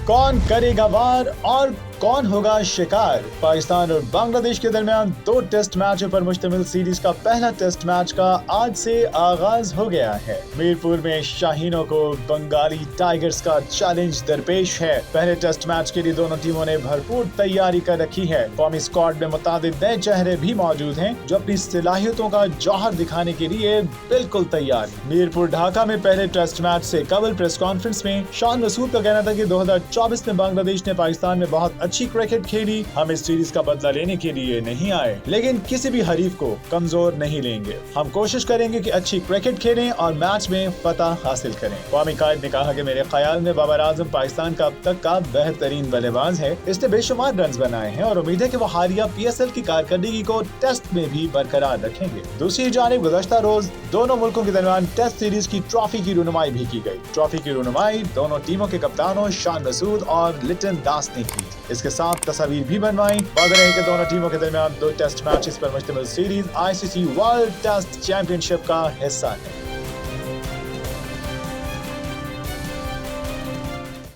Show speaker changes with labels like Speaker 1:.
Speaker 1: कौन करेगा वार और कौन होगा शिकार। पाकिस्तान और बांग्लादेश के दरमियान 2 टेस्ट मैचों पर मुश्तमिल सीरीज का पहला टेस्ट मैच का आज से आगाज हो गया है। मीरपुर में शाहीनों को बंगाली टाइगर्स का चैलेंज दरपेश है। पहले टेस्ट मैच के लिए दोनों टीमों ने भरपूर तैयारी कर रखी है। कौमी स्क्वाड में मुताबिक नए चेहरे भी मौजूद हैं जो अपनी सलाहियतों का जौहर दिखाने के लिए बिल्कुल तैयार। मीरपुर ढाका में पहले टेस्ट मैच से कबल प्रेस कॉन्फ्रेंस में शान मसूद का कहना था कि 2024 में बांग्लादेश ने पाकिस्तान में बहुत अच्छी क्रिकेट खेली। हम इस सीरीज का बदला लेने के लिए नहीं आए, लेकिन किसी भी हरीफ को कमजोर नहीं लेंगे। हम कोशिश करेंगे कि अच्छी क्रिकेट खेलें और मैच में फतह हासिल करें। कौमी कायद ने कहा कि मेरे ख्याल में बाबर आजम पाकिस्तान का अब तक का बेहतरीन बल्लेबाज है। इसने बेशुमार रन बनाए हैं और उम्मीद है कि वो हालिया PSL की कारकर्दगी को टेस्ट में भी बरकरार रखेंगे। दूसरी जानिब गुज़श्ता रोज दोनों मुल्कों के दरमियान टेस्ट सीरीज की ट्रॉफी की रुनुमाई भी की गई। ट्रॉफी की रुनुमाई दोनों टीमों के कप्तानों शान मसूद और लिटन दास ने की। इसके साथ तस्वीर भी बनवाई। वाज़ेह है कि दोनों टीमों के दरमियान 2 टेस्ट मैचेस पर मुश्तमिल series ICC world test championship का हिस्सा है।